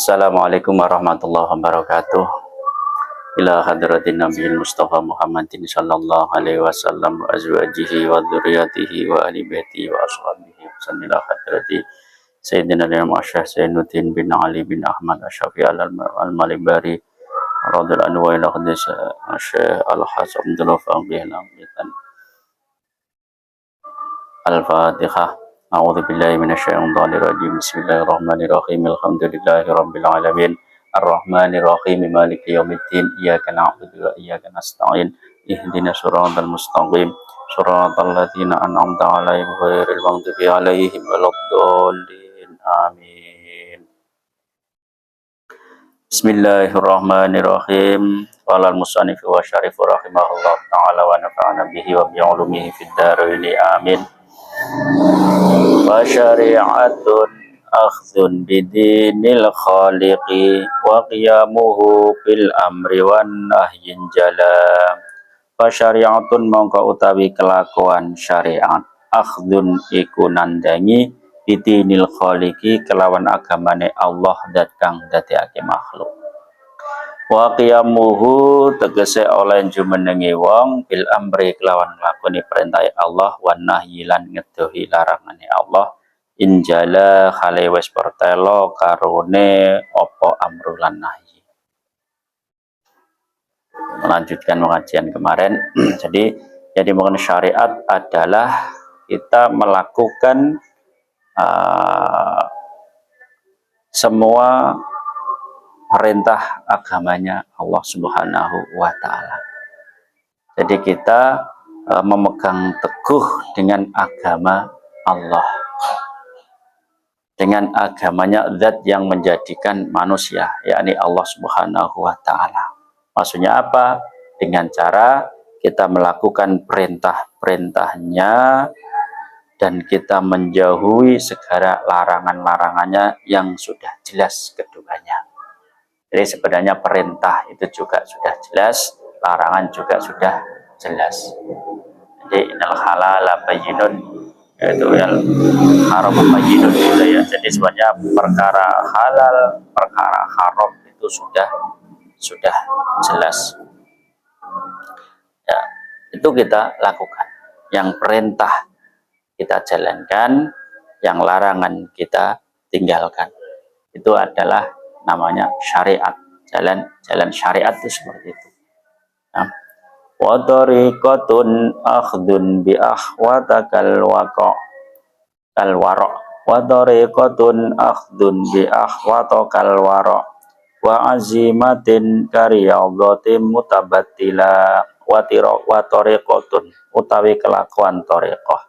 Assalamualaikum warahmatullahi wabarakatuh. Ila hadratin Nabiyil Mustafa Muhammadin sallallahu alaihi wasallam wa azwajihi wa dzurriyyatihi wa ahli baiti wa ashabihi wa sallallahu hadrati Sayyidina Imam Asy'ah Zainuddin bin Ali bin Ahmad Asy-Syafi'i al-Malibari radhiyallahu anhu wa ila hadis Syekh Al-Hasan Abdullah Faqih Al-Fatihah. A'udzu billahi minasyaitonir rajim. Bismillahirrahmanirrahim. Alhamdulillahi rabbil alamin. Ar-Rahmanir Rahim. Maliki yaumiddin. Iyyaka na'budu wa iyyaka nasta'in. Ihdinas siratal mustaqim. Siratal ladzina an'amta 'alaihim ghairil maghdubi 'alaihim waladdallin. Amin. Bismillahirrahmanirrahim. Qala al-musannif wa syarif rahimahullah ta'ala wa nafa'ana bihi wa bi 'ulumihi fid dharain. Amin. Wa syari'atun akhdhun bidinil khaliqi wa qiyamuhu bil amri wan nahyin jala. Wa syari'atun mongko utawi kelakuan syariat akhdhun iku nandangi bidinil khaliqi kelawan agamane Allah dat kang dadekake makhluk. Wa qiyamuhu tegese oleh jumenengi wong bil amri kelawan nglakoni perintah Allah wan nahyi lan ngedohi larangane Allah injala khale wis pertelo karone apa amru lan nahyi. Melanjutkan pengajian kemarin. jadi mengenai syariat adalah kita melakukan semua perintah agamanya Allah Subhanahu wa Ta'ala. Jadi kita memegang teguh dengan agama Allah, dengan agamanya zat yang menjadikan manusia, yakni Allah Subhanahu wa Ta'ala. Maksudnya apa? Dengan cara kita melakukan perintah-perintahnya dan kita menjauhi segala larangan-larangannya yang sudah jelas keduanya. Jadi sebenarnya perintah itu juga sudah jelas, larangan juga sudah jelas. Jadi innal halala bayyinun, yaitu yang haram bayyinun gitu ya. Jadi sebenarnya perkara halal, perkara haram itu sudah jelas. Ya, itu kita lakukan. Yang perintah kita jalankan, yang larangan kita tinggalkan. Itu adalah namanya syariat. Jalan syariat itu seperti itu. Wa tariqatun akhdun bi ahwatakal waqa kal wara. Wa tariqatun akhdun bi ahwatakal wara. Wa azimatin kariyadatin mutabattila wa tariqatun utawi kelakuan tariqah.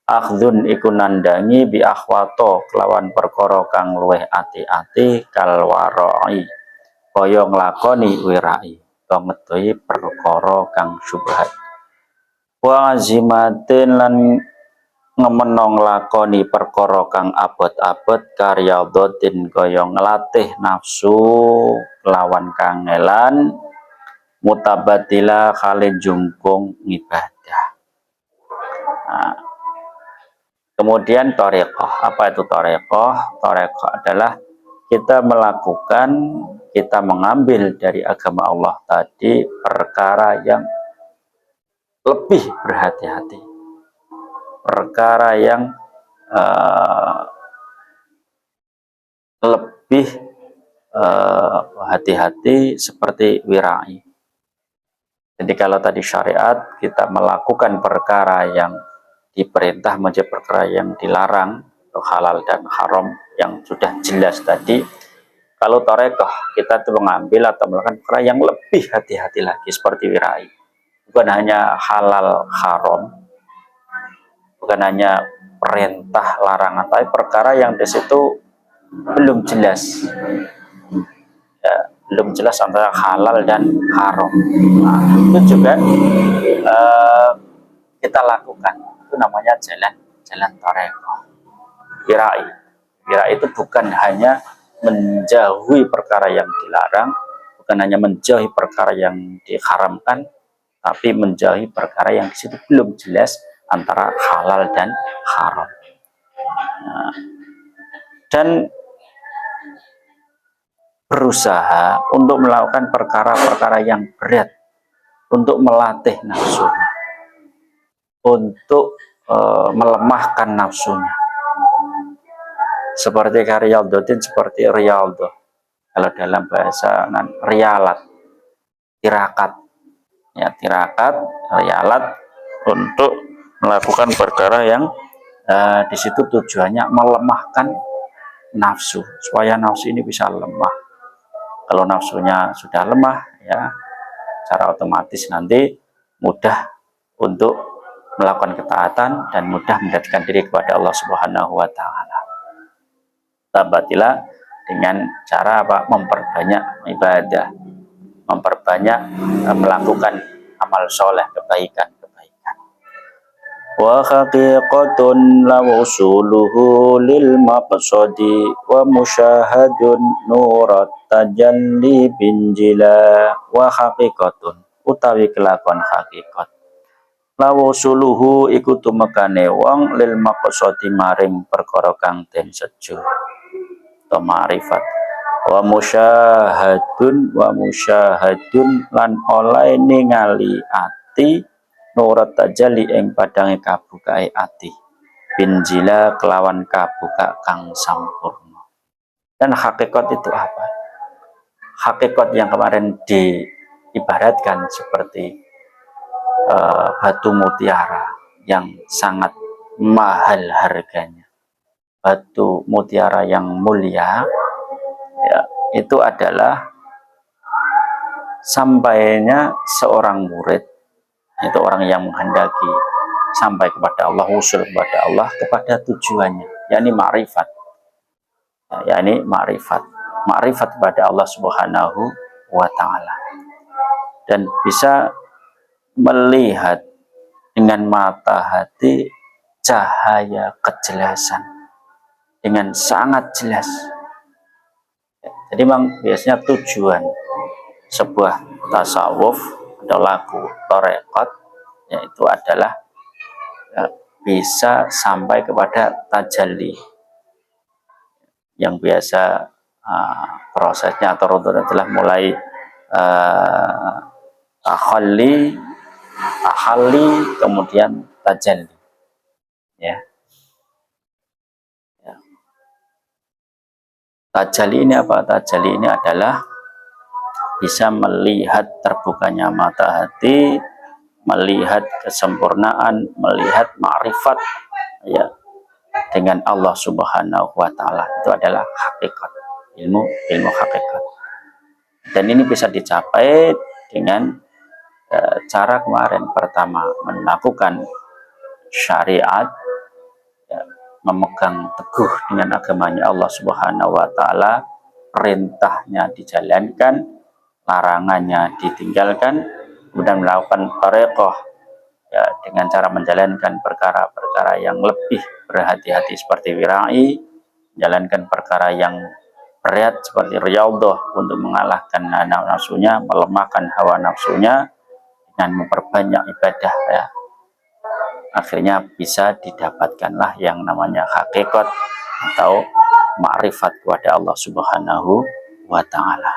Akhdun iku nandangi bi akhwato kelawan perkara kang luweh ati-ati kal warai kaya nglakoni wirai to ngedohi perkara kang syubhat. Wa azimatin lan ngemeno nglakoni perkara kang abot-abot karyadatin kaya nglatih nafsu kelawan kangelan mutabatila khale jungkung ibadah. Kemudian thariqah. Apa itu thariqah? Thariqah adalah kita melakukan, kita mengambil dari agama Allah tadi perkara yang lebih berhati-hati. Perkara yang lebih hati-hati seperti wirai. Jadi kalau tadi syariat kita melakukan perkara yang diperintah menjadi perkara yang dilarang, halal dan haram yang sudah jelas tadi. Kalau thariqah kita tuh mengambil atau melakukan perkara yang lebih hati-hati lagi seperti wirai. Bukan hanya halal haram, bukan hanya perintah larangan, tapi perkara yang di situ belum jelas. Ya, belum jelas antara halal dan haram. Nah, itu juga kita lakukan. Itu namanya jalan thariqah. Wirai itu bukan hanya menjauhi perkara yang dilarang, bukan hanya menjauhi perkara yang diharamkan, tapi menjauhi perkara yang di situ belum jelas antara halal dan haram. Nah, dan berusaha untuk melakukan perkara-perkara yang berat, untuk melatih nafsunya, untuk melemahkan nafsunya. Seperti Riyadhuddin, seperti Riyadhah. Kalau dalam bahasa rialat, tirakat, ya tirakat, rialat, untuk melakukan perkara yang di situ tujuannya melemahkan nafsu, supaya nafsu ini bisa lemah. Kalau nafsunya sudah lemah, ya secara otomatis nanti mudah untuk melakukan ketaatan dan mudah mendekatkan diri kepada Allah Subhanahu wa taala. Tabatilah dengan cara apa? Memperbanyak ibadah, memperbanyak melakukan amal soleh, kebaikan-kebaikan. Wa haqiqatun la usuluhu lil maqsadi wa musyahadun nurat tajalli binjila. Wa haqiqatun utawi kelakon hakikat, la usuluhu iku tumekane wong lil maqsadi maring perkara kang den sejo atau ma'rifat. Wa musyahadun lan oleh ningali ati nurat tajalli ing padange kabukae ati binjila kelawan kabuka kang sampurna. Dan hakikat itu apa? Hakikat yang kemarin diibaratkan seperti batu mutiara yang sangat mahal harganya, batu mutiara yang mulia, ya, itu adalah sampainya seorang murid, itu orang yang menghendaki sampai kepada Allah, usul kepada Allah, kepada tujuannya, yakni ma'rifat, yakni ma'rifat kepada Allah Subhanahu wa ta'ala, dan bisa melihat dengan mata hati cahaya kejelasan dengan sangat jelas. Jadi memang biasanya tujuan sebuah tasawuf atau laku tarekat, yaitu adalah bisa sampai kepada tajalli, yang biasa prosesnya atau runtutan adalah mulai tahalli, kemudian tajalli, ya. Tajalli ini apa? Tajalli ini adalah bisa melihat terbukanya mata hati, melihat kesempurnaan, melihat ma'rifat, ya, dengan Allah Subhanahu wa ta'ala. Itu adalah hakikat, ilmu hakikat. Dan ini bisa dicapai dengan cara kemarin. Pertama, melakukan syariat, ya, memegang teguh dengan agamanya Allah Subhanahu wa ta'ala, perintahnya dijalankan, larangannya ditinggalkan, kemudian melakukan tarekoh, ya, dengan cara menjalankan perkara-perkara yang lebih berhati-hati seperti wirai, menjalankan perkara yang berat seperti riyadhah untuk mengalahkan nafsunya, melemahkan hawa nafsunya dengan memperbanyak ibadah, ya. Akhirnya bisa didapatkanlah yang namanya hakikat atau ma'rifat kepada Allah Subhanahu wa ta'ala.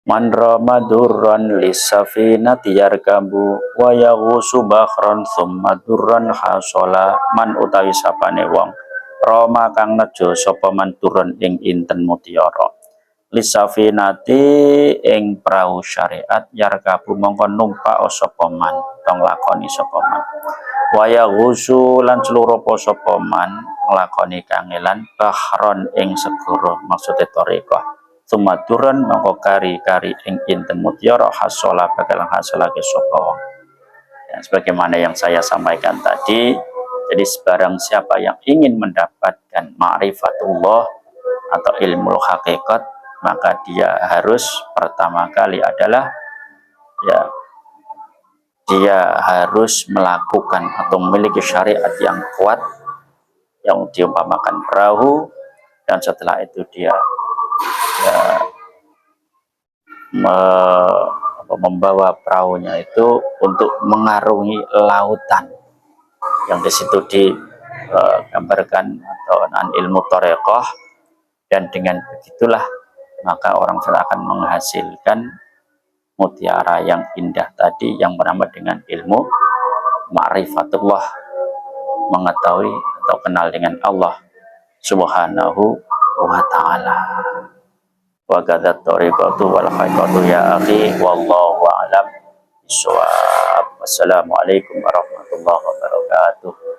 Man rama durran lisafinati yarkabu wa yaghusu bakhran thumma durran hasola. Man utawi sapane wong rama kang nejo sapa man durran ing inten mutiara lisafinati ing prau syariat yarkabu mongko numpak sapa man, tong lakoni sapa man, wa yaghusu lan seluruh sapa man nglakoni kangelan bakhron ing segara, maksude thariqah sumaturan mongko kari-kari ing inten mutiara hasola bakal hasolake sapa wong. Ya, sebagaimana yang saya sampaikan tadi, jadi sebarang siapa yang ingin mendapatkan ma'rifatullah atau ilmu hakikat, maka dia harus pertama kali adalah, ya, dia harus melakukan atau memiliki syariat yang kuat yang diumpamakan perahu, dan setelah itu dia, ya, membawa perahunya itu untuk mengarungi lautan yang di situ digambarkan atau ilmu tarekoh, Dan dengan begitulah maka orang akan menghasilkan mutiara yang indah tadi yang bernama dengan ilmu ma'rifatullah, mengetahui atau kenal dengan Allah subhanahu wa ta'ala. Wa gadat tariqatu wal haqiqatu ya akhi wallahu a'lam bishawab. Wassalamualaikum warahmatullahi wabarakatuh.